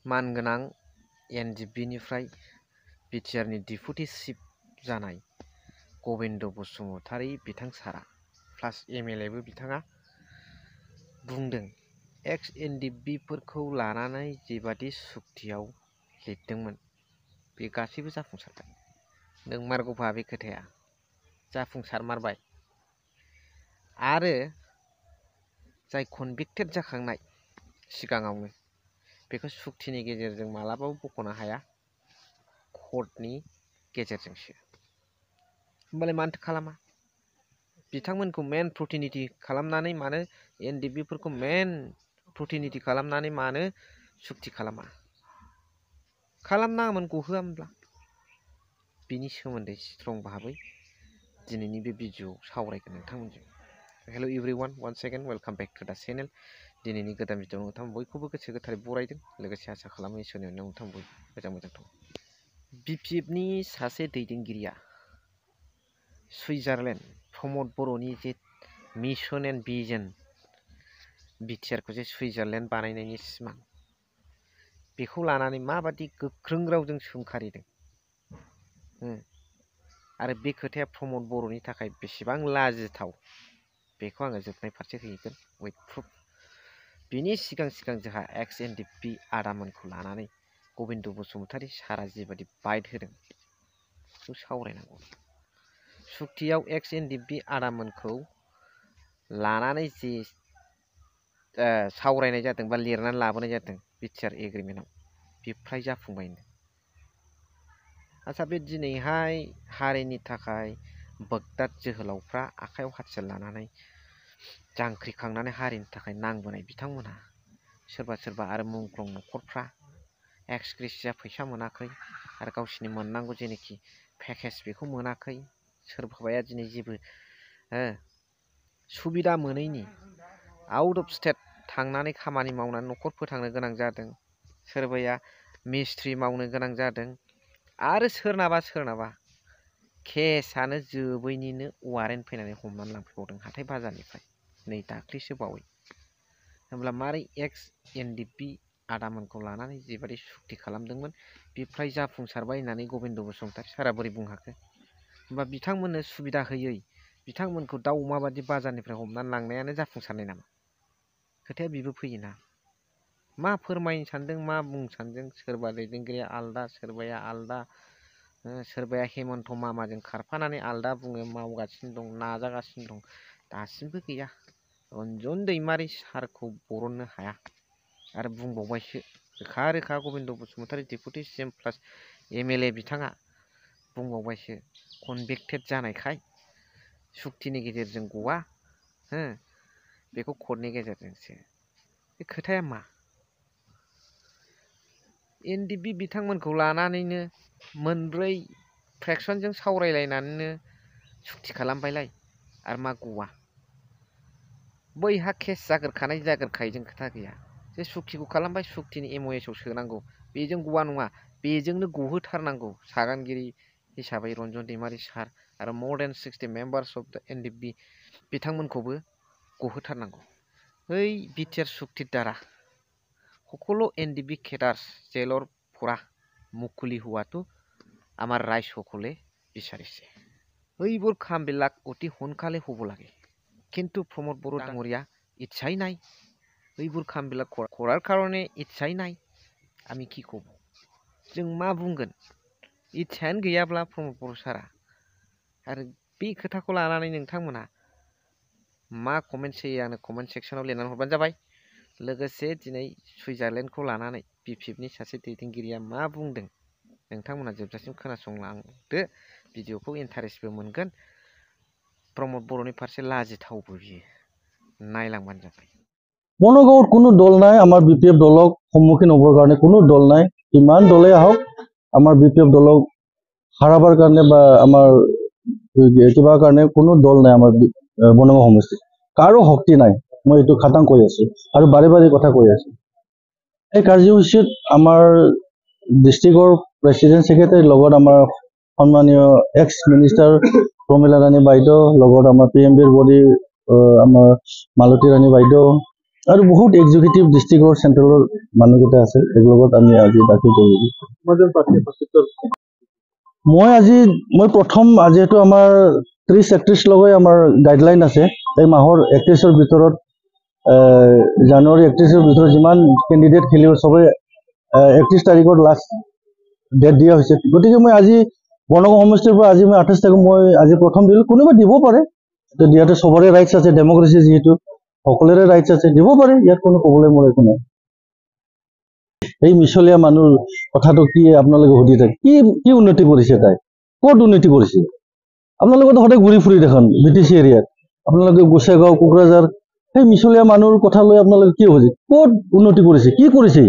मानगोनां एनडिबिनिफ्राय बिटिआरनि deputy chief जानाय गबिन्द बसुमतारी बिथां सारा प्लास एमएलएबो बिथाङा बुंदों एक्स एनडिबिफोरखौ लानानै जिबादि सुक्तियाव लिरदोंमोन बे गासैबो जाफुंसारबाय। नोंमारगौफा बे खोथाया जाफुंसारमारबाय आरो जाय कनभिक्टेड जाखांनाय सिगाङावनो बेखौ सुक्तिनि गेजेरजों मालाबाबो बख'नो हाया कर्टनि गेजेरजोंसो। होमबालाय मानोथो खालामा बिथांमोनखौ मेन प्रतिनिधि खालामनानै मानो एनडिबिफोरखौ मेन प्रतिनिधि खालामनानै मानो सुक्ति खालामनाङामोन गहोआ होमब्ला बिनि सोमोन्दै स्ट्रं भाबै दिनैनि बे भिडिअ'आव सावरायगोन नोंथांमोनजों। Hello' everyone once again welcome back to the channel. दिनैनि गोदान भिडिअ'आव नोंथां बयखौबो गोसो गोथारै बरायदों लोगोसे आसा खालामो इसोरनि अननायाव नोंथां बयबो मोजां दं। बिपिएफनि सासे दैदेनगिरिया सुइजारलेण्ड प्रमद बर'नि जे मिशन एन्ड भिजन बिटिआरखौ जे सुइजारलेण्ड बानायनायनि सिमां बेखौ लानानै माबादि गोख्रों रावजों सोंखारिदों आरो बे खोथाया प्रमद बर'नि थाखाय बेसेबां लाजिथाव बेखौ आङो जोबनाय फारसे हैगोन उइथ प्रुफ। बिनि सिगां जोंहा एक्स एनडिबि आदामोनखौ लानानै गबिन्द बसुमतारी सारा जिबादि बाइट होदों बेखौ सावरायनांगौ। सुक्तियाव एक्स एनडिबि आदामोनखौ लानानै जे सावरायनाय जादों बा लिरनानै लाबोनाय जादों बिटिआर एग्रिमेन्टआव बे फ्राय जाफुंबायनो। आच्छा बे दिनैहाय हारिनि थाखाय बोगदाद जोहोलावफ्रा आखायाव हाथियार लानानै जांख्रिखांनानै हारिनि थाखाय नांबोनाय बिथांमोनहा सोरबा आरो मुंख्लं न'खरफ्रा एक्सग्रेसिया फैसा मोनाखै आरो गावसिनि मोननांगौ जेनोखि पेकेज बेखौ मोनाखै। सोरबाया दिनै जेबो सुबिदा मोनैनि आउट अफ स्टेट थांनानै खामानि मावनानै न'खर फोथांनो गोनां जादों। सोरबाया मिस्ट्रि मावनो गोनां जादों आरो सोरनाबा केसआनो जोबैनिनो वारेन्ट फैनानै हमनानै लांफैबावदों हाथाय बाजारनिफ्राय नै दाख्लिसो बावै। होमब्ला मारै एक्स एनडिबि आदामोनखौ लानानै जिबादि सुक्ति खालामदोंमोन बे फ्राय जाफुंसारबाय होननानै गबिन्द बसुमतारी सारा बोरै बुंनो हाखो? होमबा बिथांमोननो सुबिदा होयै बिथांमोनखौ दाउ अमा बादि बाजारनिफ्राय हमनानै लांनायानो जाफुंसारनाय नामा? खोथाया बेबो फैयोना। मा फोरमायनो सानदों मा बुंनो सानदों सोरबा दैदेनगिरिया आलदा सोरबाया आलदा सोरबाया हेमन्त मामाजों खारफानानै आलदा बुङो मावगासिनो दं नाजागासिनो दं दासिमबो गैया। रन्जन दैमारि सारखौ बरननो हाया आरो बुंबावबायसो रोखा गबिन्द बसुमतारी डिपुटि सिएम प्लास एमएलए बिथाङा बुंबावबायसो कनभिक्टेड जानायखाय सुक्तिनि गेजेरजों गवा बेखौ कर्टनि गेजेरजोंसो। बे खोथाया मा? एनडिबि बिथांमोनखौ लानानैनो मोनब्रै फ्रेक्सनजों सावरायलायनानैनो सुक्ति खालामबायलाय आरो मा गवा? बैहा केस जाग्रोखायजों खोथा गैया। जे सुक्तिखौ खालामबाय सुक्तिनि एमअएसआव सोनांगौ बेजों गवा नङा बेजोंनो गहोथारनांगौ। सागानगिरि हिसाबै रन्जन दैमारि सार आरो more than 60 मेम्बार्स अफ द एनडिबि बिथांमोनखौबो गहोथारनांगौ। ओइ बिटिआर सुक्तिर द्वारा সকলো এনডিবি কেডার্স জেলৰ পৰা মুকলি হোৱাটো আমাৰ ৰাইজসকলে বিচাৰিছে। এইবোৰ কামবিলাক অতি সোনকালে হ'ব লাগে কিন্তু প্ৰমোদ বড়ো ডাঙৰীয়া ইচ্ছাই নাই। এইবোৰ কামবিলাক কৰাৰ কাৰণে ইচ্ছাই নাই। আমি কি ক'ব? जों मा बुंगोन? इच्छायानो गैयाब्ला प्रमोद बर' सारा आरो बे खोथाखौ लानानै नोंथांमोना मा कमेन्ट होयो आंनो कमेन्ट सेक्सनाव लिरनानै हरबानो जाबाय। लोगोसे दिनै सुइजारलेण्डखौ लानानै बिपिएफनि सासे दैदेनगिरिया मा बुंदों नोंथांमोना जोबजासिम खोनासंलांदो भिडिअखौ इन्टारेस्टबो मोनगोन। प्रमोद बर'नि फारसे लाजिथावबो बियो नायलांबानो जाबाय। মনোগাঁৱত কোনো দল নাই আমাৰ বিপিএফ দলক সন্মুখীন হ'বৰ কাৰণে কোনো দল নাই। ইমান দলে আহক আমাৰ বিপিএফ দলক হাৰাবৰ কাৰণে বা আমাৰ কিবা কাৰণে কোনো দল নাই। আমাৰ বনগাঁও সমষ্টিত কাৰো শক্তি নাই। মই এইটো খাটাং কৈ আছো আৰু বাৰে কথা কৈ আছো। এই কাৰ্যসূচীত আমাৰ ডিষ্ট্ৰিক্টৰ প্ৰেচিডেণ্ট ছেক্ৰেটাৰীৰ লগত আমাৰ সন্মানীয় এক্স মিনিষ্টাৰ প্ৰমীলা ৰাণী বাইদেউ লগত আমাৰ পিএমবিৰ বডি আমাৰ মালতী ৰাণী বাইদেউ আৰু বহুত এক্সিকিউটিভ ডিষ্ট্ৰিক্টৰ চেণ্ট্ৰেলৰ মানুহকেইটা আছে এগুলোত আমি আজি দাখিল কৰিলোঁ মই প্ৰথম যিহেতু আমাৰ 30-31 লগে আমাৰ গাইডলাইন আছে এই মাহৰ 31-ৰ ভিতৰত জানুৱাৰী 31-ৰ ভিতৰত যিমান কেণ্ডিডেট খেলিব সবে 31 তাৰিখৰ লাষ্ট ডেট দিয়া হৈছে গতিকে মই আজি বনগাঁও সমষ্টিৰ পৰা আজি মই 28 তাৰিখ মই আজি প্ৰথম দিলোঁ কোনোবা দিব পাৰে দিয়াতে সবৰে ৰাইটছ আছে ডেমক্ৰেচি যিহেতু সকলোৰে ৰাইটছ আছে দিব পাৰে ইয়াত কোনো ক'বলৈ মোৰ একো নাই এই মিছলীয়া মানুহ কথাটো কি আপোনালোকে সুধি থাকে কি উন্নতি কৰিছে তাই ক'ত উন্নতি কৰিছে আপোনালোকে তো সদায় ঘূৰি ফুৰি দেখোন BTC এৰিয়াত আপোনালোকে গোসাইগাঁও কোকৰাঝাৰ সেই মিছলীয়া মানুহৰ কথা লৈ আপোনালোকে কি বুজি ক'ত উন্নতি কৰিছে কি কৰিছে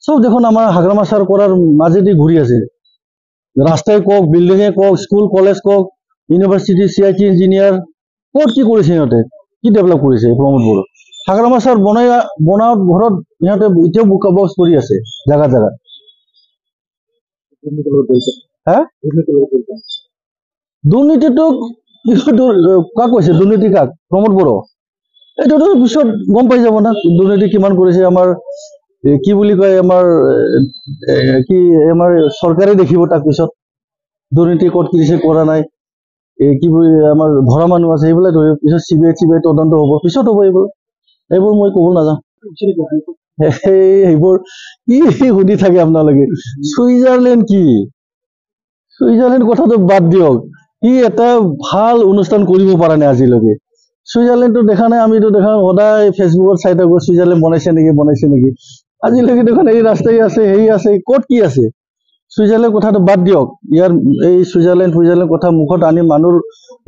সব দেখোন আমাৰ হাগ্ৰামাচাৰ কৰাৰ মাজেদি ঘূৰি আছে ৰাস্তাই কওক বিল্ডিঙে কওক স্কুল কলেজ কওক ইউনিভাৰ্চিটি CIT ইঞ্জিনিয়াৰ ক'ত কি কৰিছে সিহঁতে কি ডেভেলপ কৰিছে প্ৰমোদ বড়ো হাগ্ৰামাচাৰ বনাওত ঘৰত সিহঁতে এতিয়াও বুকা বক্স কৰি আছে জাগা হা দুৰ্নীতিটো কাক কৈছে দুৰ্নীতি কাক প্ৰমোদ বড়ো এইটোতো পিছত গম পাই যাব না দুৰ্নীতি কিমান কৰিছে আমাৰ কি বুলি কয় আমাৰ কি আমাৰ চৰকাৰে দেখিব তাৰ পিছত দুৰ্নীতি ক'ত কৰিছে কৰা নাই কি আমাৰ ধৰা মানুহ আছে সেইবিলাক ধৰি পিছত CBI তদন্ত হ'ব পিছত হ'ব এইবোৰ মই ক'ব নাযাওঁ এইবোৰ কি সুধি থাকে আপোনালোকে ছুইজাৰলেণ্ড কথাটো বাদ দিয়ক কি এটা ভাল অনুষ্ঠান কৰিব পৰা নাই আজিলৈকে ছুইজাৰলেণ্ডটো দেখা নাই আমিতো দেখা সদায় ফেচবুকত চাই থাকো ছুইজাৰলেণ্ড বনাইছে নেকি আজিলৈকে দেখোন এই ৰাস্তাই আছে সেই আছে ক'ত কি আছে ছুইজাৰলেণ্ড কথাটো বাদ দিয়ক ইয়াৰ এই ছুইজাৰলেণ্ড কথা মুখত আনি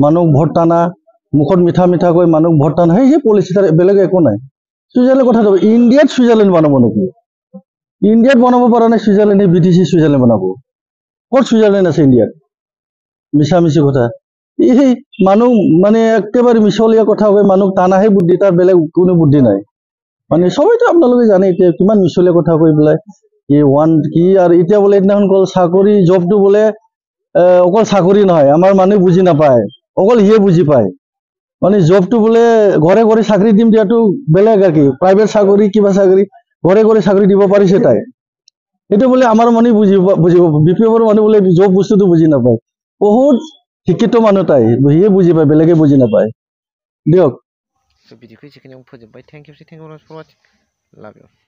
মানুহ ভোট টানা মুখত মিঠা কৈ মানুহ ভোট টানা সেই পলিচি তাৰ বেলেগ একো নাই ছুইজাৰলেণ্ড কথাটো ইণ্ডিয়াত ছুইজাৰলেণ্ড বনাব নেকি ইণ্ডিয়াত বনাব পৰা নাই ছুইজাৰলেণ্ডে BTC ছুইজাৰলেণ্ড বনাব ক'ত ছুইজাৰলেণ্ড আছে ইণ্ডিয়াত মিছামিছি কথা এই মানুহ মানে একেবাৰে মিছলীয়া কথা কৈ মানুহ টানাহে বুদ্ধি তাৰ বেলেগ কোনো বুদ্ধি নাই মানে সবেইতো আপোনালোকে জানে এতিয়া কিমান মিছলীয়া কথা কৈ পেলাই কি আৰু এতিয়া বোলে এদিনাখন কল চাকৰি জবটো বোলে অকল চাকৰি নহয় আমাৰ মানুহে বুজি নাপায় অকল সিয়ে বুজি পায় মানে জবটো বোলে ঘৰে চাকৰি দিম দিয়াটো বেলেগ আৰু কি প্ৰাইভেট চাকৰি কিবা চাকৰি ঘৰে চাকৰি দিব পাৰিছে তাই এইটো বোলে আমাৰ মানুহে বুজিব BPFৰ মানুহ বোলে জব বস্তুটো বুজি নাপায় বহুত শিক্ষিত মানুহ তাই সিয়ে বুজি পায় বেলেগে বুজি নাপায় দিয়ক So, video, thank you for watching. Love you.